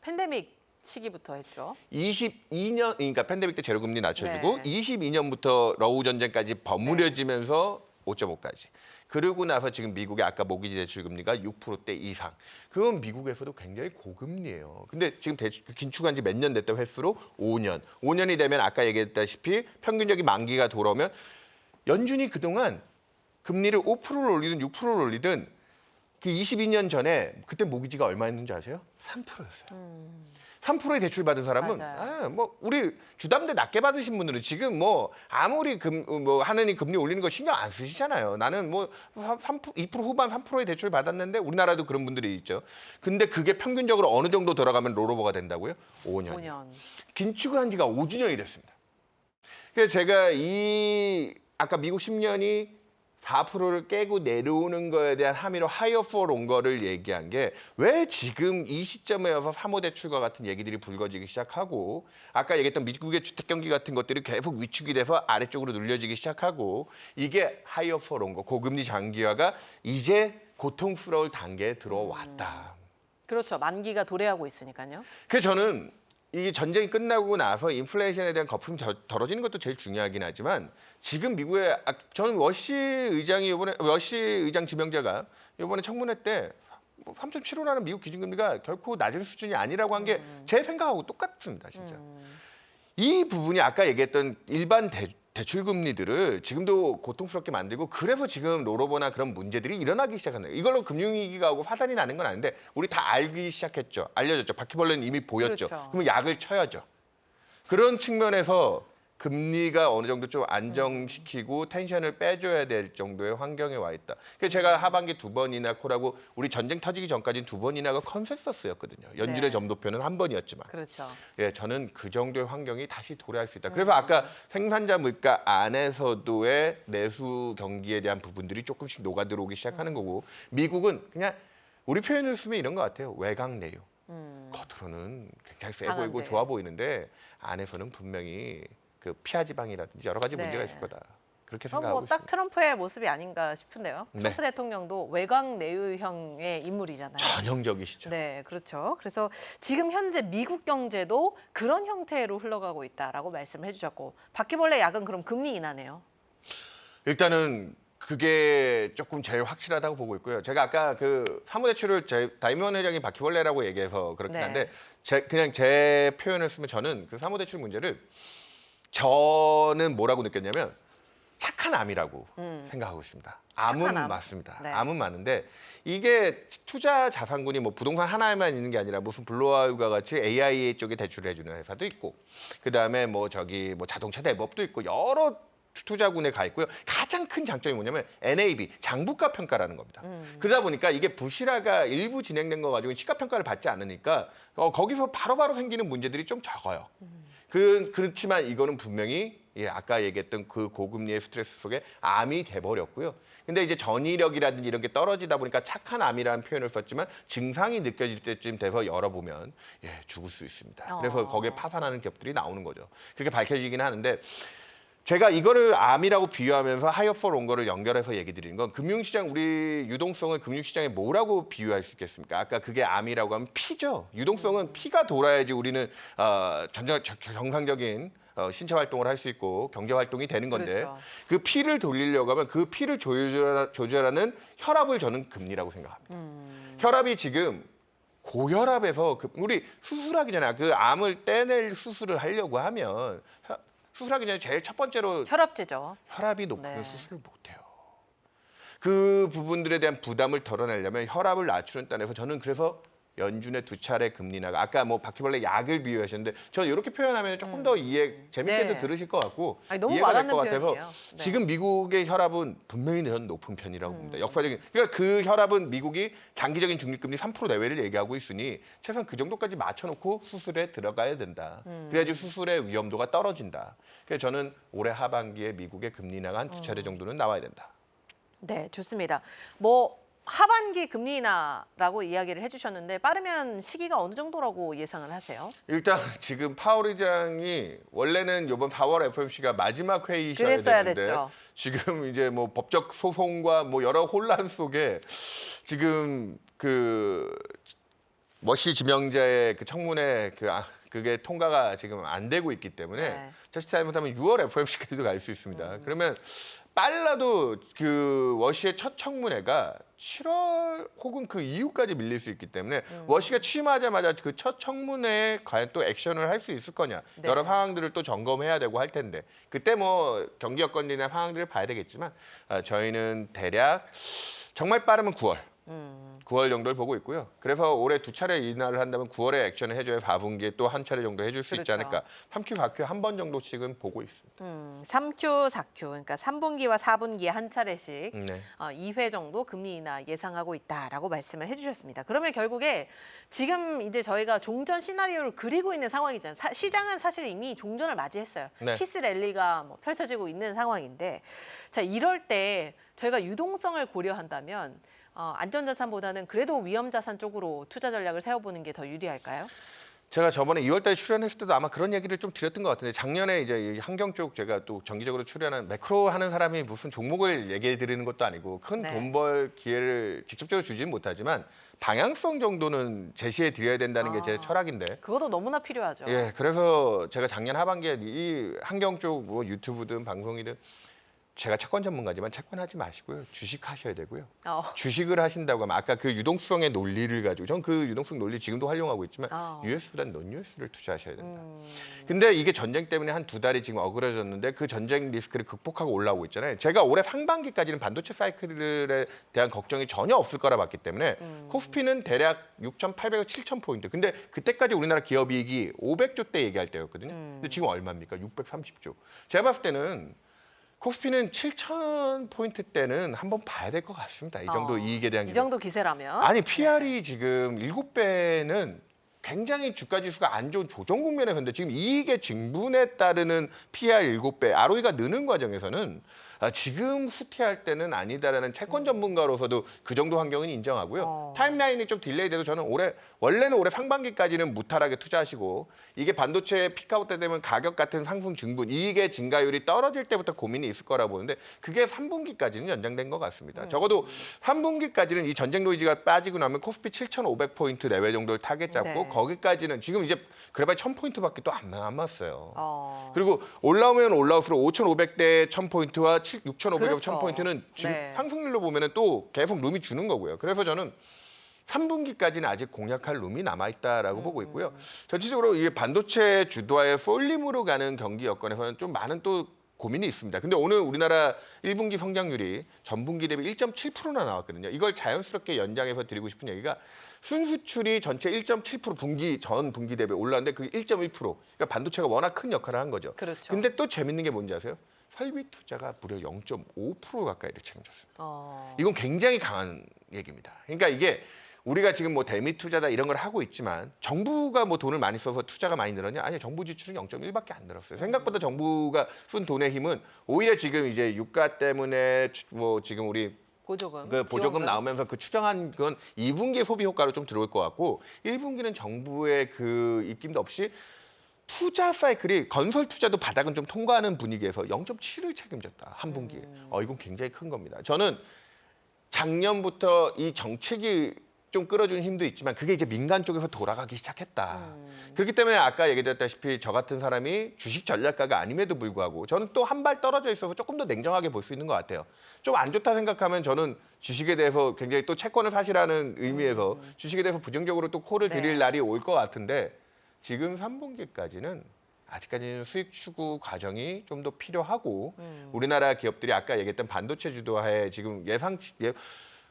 팬데믹 시기부터 했죠. 22년 그러니까 팬데믹 때 제로금리 낮춰주고 네. 22년부터 러우 전쟁까지 버무려지면서 5.5까지. 그러고 나서 지금 미국의 아까 모기지 대출 금리가 6%대 이상. 그건 미국에서도 굉장히 고금리예요. 근데 지금 긴축한 지 몇 년 됐다 횟수로 5년. 5년이 되면 아까 얘기했다시피 평균적인 만기가 돌아오면 연준이 그동안 금리를 5%를 올리든 6%를 올리든 그 22년 전에 그때 모기지가 얼마였는지 아세요? 3%였어요. 3%의 대출 받은 사람은 뭐 우리 주담대 낮게 받으신 분들은 지금 뭐 아무리 뭐 하느니 금리 올리는 거 신경 안 쓰시잖아요. 나는 뭐 2% 후반 3%의 대출 받았는데 우리나라도 그런 분들이 있죠. 근데 그게 평균적으로 어느 정도 돌아가면 롤오버가 된다고요? 5년. 5년. 긴축을 한 지가 5주년이 됐습니다. 그래서 제가 아까 미국 10년이 4%를 깨고 내려오는 거에 대한 함의로 하이어 for 롱거를 얘기한 게 왜 지금 이 시점에 와서 사모대출과 같은 얘기들이 불거지기 시작하고 아까 얘기했던 미국의 주택 경기 같은 것들이 계속 위축이 돼서 아래쪽으로 눌려지기 시작하고 이게 하이어 for 롱거 고금리 장기화가 이제 고통스러울 단계에 들어왔다. 그렇죠. 만기가 도래하고 있으니까요. 그래서 저는 이 전쟁이 끝나고 나서 인플레이션에 대한 거품이 덜어지는 것도 제일 중요하긴 하지만 지금 미국의 저는 워시 의장 지명자가 이번에 청문회 때 3.75라는 미국 기준금리가 결코 낮은 수준이 아니라고 한 게 제 생각하고 똑같습니다, 진짜. 이 부분이 아까 얘기했던 일반 대출 금리들을 지금도 고통스럽게 만들고 그래서 지금 롤오버나 그런 문제들이 일어나기 시작하는 거예요. 이걸로 금융위기가 오고 파산이 나는 건 아닌데 우리 다 알기 시작했죠. 알려졌죠. 바퀴벌레는 이미 보였죠. 그렇죠. 그러면 약을 쳐야죠. 그런 측면에서 금리가 어느 정도 좀 안정시키고 텐션을 빼줘야 될 정도의 환경에 와 있다. 그래서 제가 하반기 2번이나 콜하고 우리 전쟁 터지기 전까지는 2번이나가 컨센서스였거든요. 연준의 네. 점도표는 한 번이었지만. 그렇죠. 예, 저는 그 정도의 환경이 다시 도래할 수 있다. 그래서 아까 생산자 물가 안에서도의 내수 경기에 대한 부분들이 조금씩 녹아들어오기 시작하는 거고 미국은 그냥 우리 표현을 쓰면 이런 것 같아요. 외곽 내유. 겉으로는 굉장히 세 보이고 강한데. 좋아 보이는데 안에서는 분명히 그 피하 지방이라든지 여러 가지 네. 문제가 있을 거다. 그렇게 전 생각하고 뭐딱 있습니다. 트럼프의 모습이 아닌가 싶은데요. 네. 트럼프 대통령도 외곽 내유형의 인물이잖아요. 전형적이시죠. 네, 그렇죠. 그래서 지금 현재 미국 경제도 그런 형태로 흘러가고 있다라고 말씀을 해주셨고 바퀴벌레 약은 그럼 금리 인하네요. 일단은 그게 조금 제일 확실하다고 보고 있고요. 제가 아까 그 사무대출을 다이먼 회장이 바퀴벌레라고 얘기해서 그렇긴 네. 한데 그냥 제 표현을 쓰면 저는 그 사무대출 문제를 저는 뭐라고 느꼈냐면 착한 암이라고 생각하고 있습니다. 암은 착한 암. 맞습니다. 네. 암은 맞는데 이게 투자 자산군이 뭐 부동산 하나에만 있는 게 아니라 무슨 블루아유가 같이 AI 쪽에 대출을 해주는 회사도 있고 그다음에 뭐 자동차 대법도 있고 여러 투자군에 가 있고요. 가장 큰 장점이 뭐냐면 NAV, 장부가 평가라는 겁니다. 그러다 보니까 이게 부실화가 일부 진행된 거 가지고 시가 평가를 받지 않으니까 거기서 바로바로 생기는 문제들이 좀 적어요. 그렇지만 이거는 분명히 아까 얘기했던 그 고금리의 스트레스 속에 암이 돼버렸고요. 근데 이제 전이력이라든지 이런 게 떨어지다 보니까 착한 암이라는 표현을 썼지만 증상이 느껴질 때쯤 돼서 열어보면 죽을 수 있습니다. 그래서 거기에 파산하는 기업들이 나오는 거죠. 그렇게 밝혀지긴 하는데 제가 이거를 암이라고 비유하면서 하이어 포 롱거를 연결해서 얘기 드리는 건 금융시장 우리 유동성을 금융시장에 뭐라고 비유할 수 있겠습니까? 아까 그게 암이라고 하면 피죠. 유동성은 피가 돌아야지 우리는 정상적인 신체 활동을 할 수 있고 경제 활동이 되는 건데 그렇죠. 그 피를 돌리려고 하면 그 피를 조절하는 혈압을 저는 금리라고 생각합니다. 혈압이 지금 고혈압에서 우리 수술하기 전에 그 암을 떼낼 수술을 하려고 하면 수술하기 전에 제일 첫 번째로 혈압제죠. 혈압이 높으면 네. 수술을 못해요. 그 부분들에 대한 부담을 덜어내려면 혈압을 낮추는 단에서 저는 그래서 연준의 2차례 금리 인하가 아까 뭐 바퀴벌레 약을 비유하셨는데 저 이렇게 표현하면 조금 더 재밌게도 네. 들으실 것 같고 아니, 너무 이해가 될 와닿는 것 같아서 표현이에요. 네. 지금 미국의 혈압은 분명히 저는 높은 편이라고 봅니다. 역사적인 그러니까 그 혈압은 미국이 장기적인 중립금리 3% 내외를 얘기하고 있으니 최소한 그 정도까지 맞춰놓고 수술에 들어가야 된다. 그래야지 수술의 위험도가 떨어진다. 그래서 저는 올해 하반기에 미국의 금리 인하가 한 2차례 정도는 나와야 된다. 네, 좋습니다. 뭐 하반기 금리 인하라고 이야기를 해주셨는데 빠르면 시기가 어느 정도라고 예상을 하세요? 일단 지금 파월 의장이 원래는 이번 4월 FOMC가 마지막 회의셔야 그랬어야 되는데 됐죠. 지금 이제 뭐 법적 소송과 뭐 여러 혼란 속에 지금 그 머시 지명자의 그 청문회 그게 통과가 지금 안 되고 있기 때문에 네. 자칫 잘못하면 6월 FOMC까지도 갈 수 있습니다. 그러면 빨라도 그 워시의 첫 청문회가 7월 혹은 그 이후까지 밀릴 수 있기 때문에 워시가 취임하자마자 그 첫 청문회에 과연 또 액션을 할 수 있을 거냐 네. 여러 상황들을 또 점검해야 되고 할 텐데 그때 뭐 경기 여건이나 상황들을 봐야 되겠지만 저희는 대략 정말 빠르면 9월 음. 9월 정도를 보고 있고요. 그래서 올해 2차례 인하를 한다면 9월에 액션을 해줘야 4분기에 또 한 차례 정도 해줄 수 있지 그렇죠. 않을까. 3Q, 4Q 한 번 정도씩은 보고 있습니다. 3Q, 4Q, 그러니까 3분기와 4분기에 한 차례씩 네. 2회 정도 금리 인하 예상하고 있다라고 말씀을 해주셨습니다. 그러면 결국에 지금 이제 저희가 종전 시나리오를 그리고 있는 상황이잖아요. 시장은 사실 이미 종전을 맞이했어요. 네. 키스 랠리가 뭐 펼쳐지고 있는 상황인데, 자 이럴 때 저희가 유동성을 고려한다면 안전자산보다는 그래도 위험자산 쪽으로 투자 전략을 세워보는 게 더 유리할까요? 제가 저번에 2월 달에 출연했을 때도 아마 그런 얘기를 좀 드렸던 것 같은데 작년에 이제 이 환경 쪽 제가 또 정기적으로 출연한 매크로 하는 사람이 무슨 종목을 얘기해 드리는 것도 아니고 큰 네. 돈 벌 기회를 직접적으로 주지는 못하지만 방향성 정도는 제시해 드려야 된다는 게 제 철학인데 그것도 너무나 필요하죠. 예, 그래서 제가 작년 하반기에 이 환경 쪽 뭐 유튜브든 방송이든 제가 채권 전문가지만 채권 하지 마시고요. 주식 하셔야 되고요. 주식을 하신다고 하면 아까 그 유동성의 논리를 가지고 전 그 유동성 논리 지금도 활용하고 있지만 US보다는 논 US를 투자하셔야 된다. 근데 이게 전쟁 때문에 한 2달이 지금 어그러졌는데 그 전쟁 리스크를 극복하고 올라오고 있잖아요. 제가 올해 상반기까지는 반도체 사이클에 대한 걱정이 전혀 없을 거라 봤기 때문에 코스피는 대략 6,800에서 7,000포인트. 근데 그때까지 우리나라 기업이익이 500조 대 얘기할 때였거든요. 근데 지금 얼마입니까? 630조. 제가 봤을 때는 코스피는 7,000포인트 때는 한번 봐야 될 것 같습니다. 이 정도 이익에 대한 이 정도 기세라면? 아니 PR이 지금 7배는 굉장히 주가 지수가 안 좋은 조정 국면에서인데 지금 이익의 증분에 따르는 PR 7배, ROE가 느는 과정에서는 지금 후퇴할 때는 아니다라는 채권 전문가로서도 그 정도 환경은 인정하고요. 타임라인이 좀 딜레이돼도 저는 원래는 올해 상반기까지는 무탈하게 투자하시고 이게 반도체 피크아웃 때 되면 가격 같은 상승 증분, 이익의 증가율이 떨어질 때부터 고민이 있을 거라 보는데 그게 3분기까지는 연장된 것 같습니다. 적어도 3분기까지는 이 전쟁 노이즈가 빠지고 나면 코스피 7,500포인트 내외 정도를 타겟 잡고 네. 거기까지는 지금 이제 그래봐야 1,000포인트밖에 또 안 남았어요. 그리고 올라오면 올라올수록 5,500대 1,000포인트와 6,500에 그렇죠. 1,000포인트는 지금 네. 상승률로 보면은 또 계속 룸이 주는 거고요. 그래서 저는 3분기까지는 아직 공략할 룸이 남아있다라고 보고 있고요. 전체적으로 이 반도체 주도하에 폴림으로 가는 경기 여건에서는 좀 많은 또 고민이 있습니다. 근데 오늘 우리나라 1분기 성장률이 전분기 대비 1.7%나 나왔거든요. 이걸 자연스럽게 연장해서 드리고 싶은 얘기가 순수출이 전체 1.7% 전 분기 대비 올랐는데 그게 1.1%. 그러니까 반도체가 워낙 큰 역할을 한 거죠. 그렇죠. 근데 또 재밌는 게 뭔지 아세요? 설비 투자가 무려 0.5% 가까이를 책임졌습니다. 이건 굉장히 강한 얘기입니다. 그러니까 이게 우리가 지금 뭐 대미 투자다 이런 걸 하고 있지만 정부가 뭐 돈을 많이 써서 투자가 많이 늘었냐? 아니요. 정부 지출은 0.1밖에 안 늘었어요. 생각보다 정부가 쓴 돈의 힘은 오히려 지금 이제 유가 때문에 뭐 지금 우리 보조금, 그 보조금 지원금? 나오면서 그 추경한 건 2분기에 소비 효과로 좀 들어올 것 같고 1분기는 정부의 그 입김도 없이 투자 사이클이 건설 투자도 바닥은 좀 통과하는 분위기에서 0.7을 책임졌다. 한 분기에. 이건 굉장히 큰 겁니다. 저는 작년부터 이 정책이 좀 끌어주는 힘도 있지만 그게 이제 민간 쪽에서 돌아가기 시작했다. 그렇기 때문에 아까 얘기드렸다시피 저 같은 사람이 주식 전략가가 아님에도 불구하고 저는 또 한 발 떨어져 있어서 조금 더 냉정하게 볼 수 있는 것 같아요. 좀 안 좋다 생각하면 저는 주식에 대해서 굉장히 또 채권을 사시라는 의미에서 주식에 대해서 부정적으로 또 콜을 드릴 네. 날이 올 것 같은데 지금 3분기까지는 아직까지는 수익 추구 과정이 좀 더 필요하고 우리나라 기업들이 아까 얘기했던 반도체 주도하에 지금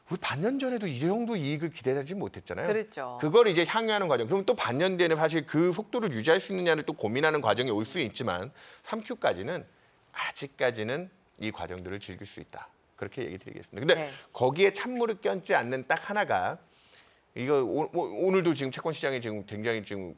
우리 반년 전에도 이 정도 이익을 기대하지 못했잖아요. 그렇죠. 그걸 이제 향유하는 과정. 그럼 또 반년 뒤에는 사실 그 속도를 유지할 수 있느냐를 또 고민하는 과정이 올 수 있지만 3Q까지는 아직까지는 이 과정들을 즐길 수 있다. 그렇게 얘기 드리겠습니다. 근데 네. 거기에 찬물을 끼얹지 않는 딱 하나가 이거 오늘도 지금 채권 시장이 지금 굉장히 지금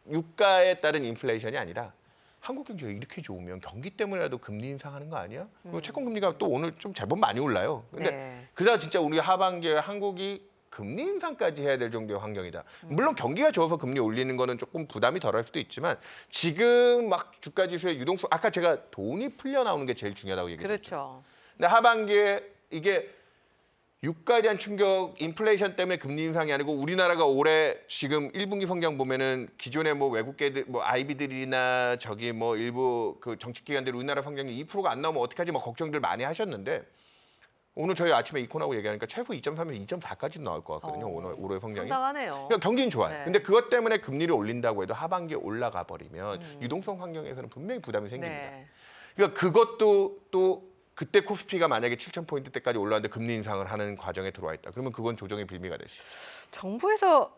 유가에 따른 인플레이션이 아니라 한국 경기가 이렇게 좋으면 경기 때문에라도 금리 인상하는 거 아니야? 그리고 채권 금리가 또 오늘 좀 제법 많이 올라요. 근데 네. 그러다 진짜 우리 하반기에 한국이 금리 인상까지 해야 될 정도의 환경이다. 물론 경기가 좋아서 금리 올리는 거는 조금 부담이 덜할 수도 있지만 지금 막 주가 지수의 유동성 아까 제가 돈이 풀려 나오는 게 제일 중요하다고 얘기했죠. 그렇죠. 근데 하반기에 이게 유가에 대한 충격, 인플레이션 때문에 금리 인상이 아니고 우리나라가 올해 지금 1분기 성장 보면은 기존의 뭐 외국계들, 뭐 IB들이나 저기 뭐 일부 그 정치기관들 우리나라 성장률 2%가 안 나오면 어떡하지 뭐 걱정들 많이 하셨는데 오늘 저희 아침에 이콘하고 얘기하니까 최소 2.3에서 2.4까지 나올 것 같거든요. 올해 성장이. 상당하네요. 그러니까 경기는 좋아요. 네. 근데 그것 때문에 금리를 올린다고 해도 하반기에 올라가 버리면 유동성 환경에서는 분명히 부담이 생깁니다. 네. 그러니까 그것도 또 그때 코스피가 만약에 7,000포인트대까지 올라왔는데 금리 인상을 하는 과정에 들어와 있다. 그러면 그건 조정의 빌미가 될 수 있어요. 정부에서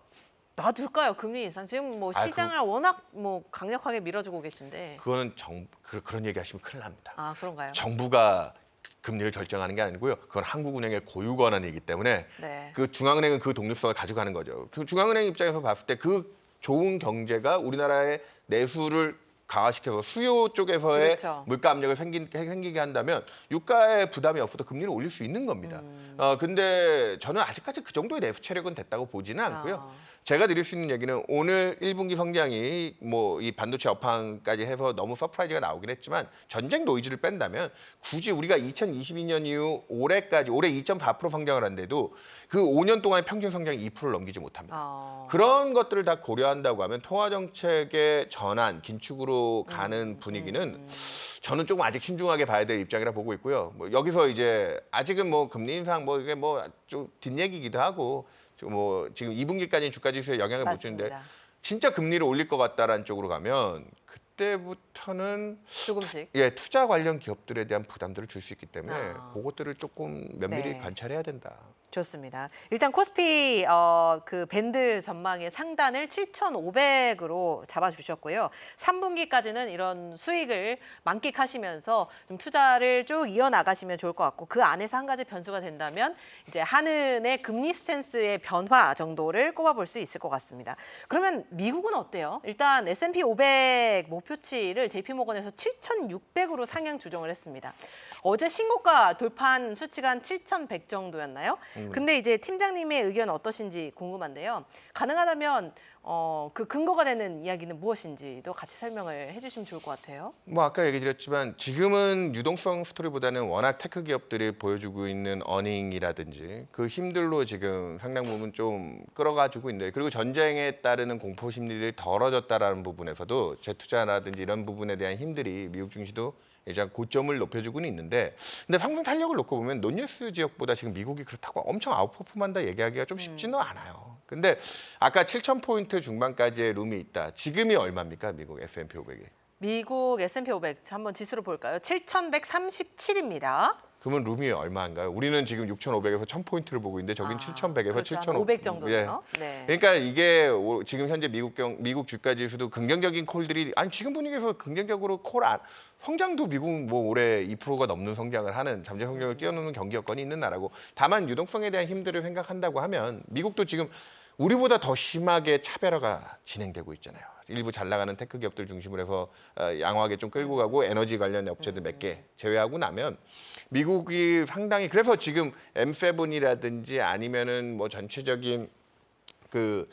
놔둘까요? 금리 인상. 지금 뭐 아, 시장을 워낙 뭐 강력하게 밀어주고 계신데. 그거는 그런 얘기 하시면 큰일 납니다. 아, 그런가요? 정부가 금리를 결정하는 게 아니고요. 그건 한국은행의 고유 권한이기 때문에 네. 그 중앙은행은 그 독립성을 가져가는 거죠. 그 중앙은행 입장에서 봤을 때 그 좋은 경제가 우리나라의 내수를 강화시켜서 수요 쪽에서의 그렇죠. 물가 압력을 생기게 한다면 유가에 부담이 없어도 금리를 올릴 수 있는 겁니다. 근데 저는 아직까지 그 정도의 내수 체력은 됐다고 보지는 않고요. 아. 제가 드릴 수 있는 얘기는 오늘 1분기 성장이 뭐 이 반도체 업황까지 해서 너무 서프라이즈가 나오긴 했지만 전쟁 노이즈를 뺀다면 굳이 우리가 2022년 이후 올해 2.4% 성장을 한데도 그 5년 동안의 평균 성장이 2%를 넘기지 못합니다. 그런 것들을 다 고려한다고 하면 통화 정책의 전환, 긴축으로 가는 분위기는 저는 조금 아직 신중하게 봐야 될 입장이라 보고 있고요. 뭐 여기서 이제 아직은 뭐 금리 인상 뭐 이게 뭐 좀 뒷얘기기도 하고 뭐 지금 2분기까지는 주가 지수에 영향을 못 주는데 진짜 금리를 올릴 것 같다라는 쪽으로 가면 그때부터는 조금씩. 투자 관련 기업들에 대한 부담들을 줄 수 있기 때문에 그것들을 조금 면밀히 네. 관찰해야 된다. 좋습니다. 일단 코스피 그 밴드 전망의 상단을 7,500으로 잡아주셨고요. 3분기까지는 이런 수익을 만끽하시면서 좀 투자를 쭉 이어나가시면 좋을 것 같고 그 안에서 한 가지 변수가 된다면 이제 한은의 금리 스탠스의 변화 정도를 꼽아볼 수 있을 것 같습니다. 그러면 미국은 어때요? 일단 S&P 500 목표치를 JP모건에서 7,600으로 상향 조정을 했습니다. 어제 신고가 돌파한 수치가 한 7,100 정도였나요? 근데 이제 팀장님의 의견 어떠신지 궁금한데요. 가능하다면 그 근거가 되는 이야기는 무엇인지도 같이 설명을 해주시면 좋을 것 같아요. 뭐 아까 얘기 드렸지만 지금은 유동성 스토리보다는 워낙 테크 기업들이 보여주고 있는 어닝이라든지 그 힘들로 지금 상당 부분 좀 끌어가지고 있는데 그리고 전쟁에 따르는 공포 심리들이 덜어졌다라는 부분에서도 재투자라든지 이런 부분에 대한 힘들이 미국 증시도 이제 고점을 높여주고는 있는데 근데 상승 탄력을 놓고 보면 논예수 지역보다 지금 미국이 그렇다고 엄청 아웃퍼폼한다 얘기하기가 좀 쉽지는 않아요. 근데 아까 7,000포인트 중반까지의 룸이 있다. 지금이 얼마입니까? 미국 S&P 500이. 미국 S&P 500 한번 지수로 볼까요? 7,137입니다. 그러면 룸이 얼마인가요? 우리는 지금 6,500에서 1,000포인트를 보고 있는데 저긴 7,100에서 그렇죠. 7,500 정도네요. 네. 그러니까 이게 지금 현재 미국 주가 지수도 긍정적인 콜들이 아니 지금 분위기에서 긍정적으로 성장도 미국 뭐 올해 2%가 넘는 성장을 하는 잠재 성장을 뛰어넘는 경기 여건이 있는 나라고 다만 유동성에 대한 힘들을 생각한다고 하면 미국도 지금 우리보다 더 심하게 차별화가 진행되고 있잖아요. 일부 잘 나가는 테크 기업들 중심으로 해서 양호하게 좀 끌고 가고 에너지 관련 업체들 몇 개 제외하고 나면 미국이 상당히 그래서 지금 M7이라든지 아니면은 뭐 전체적인 그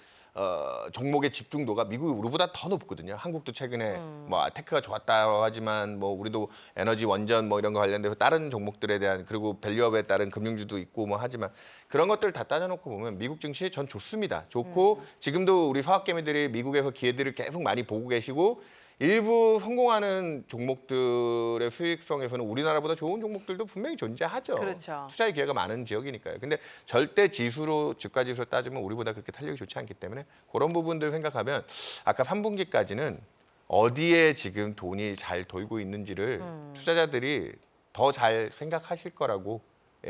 종목의 집중도가 미국이 우리보다 더 높거든요. 한국도 최근에 뭐 테크가 좋았다고 하지만 뭐 우리도 에너지 원전 뭐 이런 거 관련돼서 다른 종목들에 대한 그리고 밸류업에 따른 금융주도 있고 뭐 하지만 그런 것들 다 따져놓고 보면 미국 증시 전 좋습니다. 좋고 지금도 우리 서학개미들이 미국에서 기회들을 계속 많이 보고 계시고 일부 성공하는 종목들의 수익성에서는 우리나라보다 좋은 종목들도 분명히 존재하죠. 그렇죠. 투자의 기회가 많은 지역이니까요. 근데 절대 지수로 주가 지수로 따지면 우리보다 그렇게 탄력이 좋지 않기 때문에 그런 부분들 생각하면 아까 3분기까지는 어디에 지금 돈이 잘 돌고 있는지를 투자자들이 더 잘 생각하실 거라고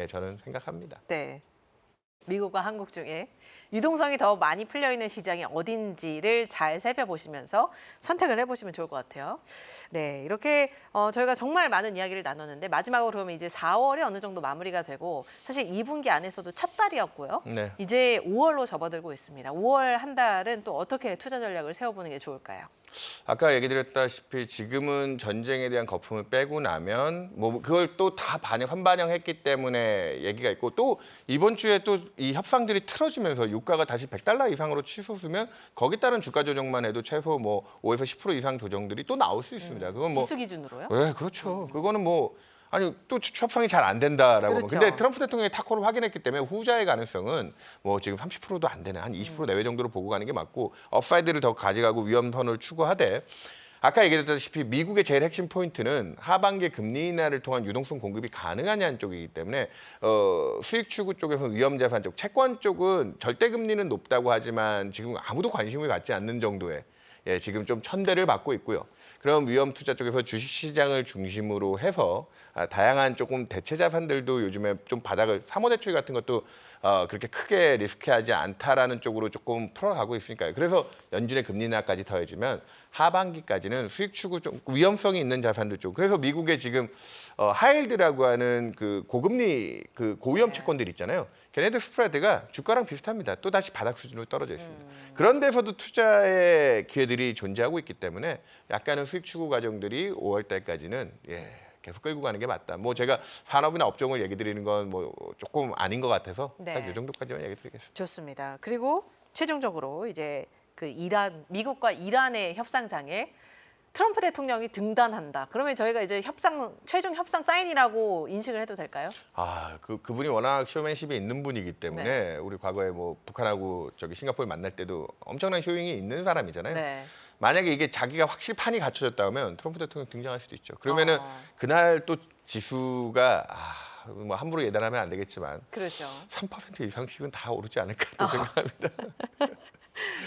저는 생각합니다. 네. 미국과 한국 중에 유동성이 더 많이 풀려 있는 시장이 어딘지를 잘 살펴보시면서 선택을 해보시면 좋을 것 같아요. 네, 이렇게 저희가 정말 많은 이야기를 나눴는데 마지막으로 그러면 이제 4월이 어느 정도 마무리가 되고 사실 2분기 안에서도 첫 달이었고요. 네. 이제 5월로 접어들고 있습니다. 5월 한 달은 또 어떻게 투자 전략을 세워보는 게 좋을까요? 아까 얘기 드렸다시피 지금은 전쟁에 대한 거품을 빼고 나면 뭐 그걸 또 다 선반영했기 때문에 얘기가 있고 또 이번 주에 또 이 협상들이 틀어지면서 유가가 다시 100달러 이상으로 치솟으면 거기 따른 주가 조정만 해도 최소 뭐 5에서 10% 이상 조정들이 또 나올 수 있습니다. 그건 뭐 지수 기준으로요? 네, 그렇죠. 그거는 뭐 아니 또 협상이 잘 안 된다라고 그렇죠. 근데 트럼프 대통령이 타코를 확인했기 때문에 후자의 가능성은 뭐 지금 30%도 안 되는 한 20% 내외 정도로 보고 가는 게 맞고 업사이드를 더 가져가고 위험선을 추구하되 아까 얘기했다시피 미국의 제일 핵심 포인트는 하반기 금리 인하를 통한 유동성 공급이 가능하냐는 쪽이기 때문에 수익 추구 쪽에서 위험 자산 쪽, 채권 쪽은 절대 금리는 높다고 하지만 지금 아무도 관심을 갖지 않는 정도의 지금 좀 천대를 받고 있고요. 그런 위험 투자 쪽에서 주식시장을 중심으로 해서 다양한 조금 대체 자산들도 요즘에 좀 바닥을 사모대출 같은 것도 그렇게 크게 리스크하지 않다라는 쪽으로 조금 풀어가고 있으니까요. 그래서 연준의 금리 인하까지 더해지면 하반기까지는 수익 추구 좀 위험성이 있는 자산들 쪽. 그래서 미국의 지금 하이힐드라고 하는 그 고금리 그 고위험 네. 채권들 있잖아요. 걔네들 스프레드가 주가랑 비슷합니다. 또 다시 바닥 수준으로 떨어져 있습니다. 그런 데서도 투자의 기회들이 존재하고 있기 때문에 약간은 수익 추구 과정들이 5월 달까지는 계속 끌고 가는 게 맞다. 뭐 제가 산업이나 업종을 얘기 드리는 건 뭐 조금 아닌 것 같아서 네. 딱 이 정도까지만 얘기 드리겠습니다. 좋습니다. 그리고 최종적으로 이제 그 이란 미국과 이란의 협상장에 트럼프 대통령이 등단한다. 그러면 저희가 이제 최종 협상 사인이라고 인식을 해도 될까요? 그분이 워낙 쇼맨십이 있는 분이기 때문에 네. 우리 과거에 뭐 북한하고 저기 싱가포르 만날 때도 엄청난 쇼잉이 있는 사람이잖아요. 네. 만약에 이게 자기가 확실히 판이 갖춰졌다 하면 트럼프 대통령 등장할 수도 있죠. 그러면은 그날 또 지수가 뭐 함부로 예단하면 안 되겠지만 그렇죠. 3% 이상씩은 다 오르지 않을까 또 생각합니다.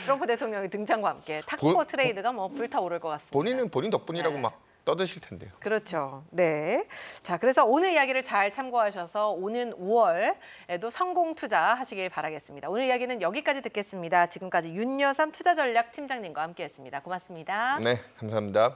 트럼프 대통령의 등장과 함께 탁구 트레이드가 뭐 불타오를 것 같습니다. 본인 덕분이라고 네. 막 떠드실 텐데요. 그렇죠. 네. 자, 그래서 오늘 이야기를 잘 참고하셔서 오는 5월에도 성공 투자하시길 바라겠습니다. 오늘 이야기는 여기까지 듣겠습니다. 지금까지 윤여삼 투자전략 팀장님과 함께했습니다. 고맙습니다. 네, 감사합니다.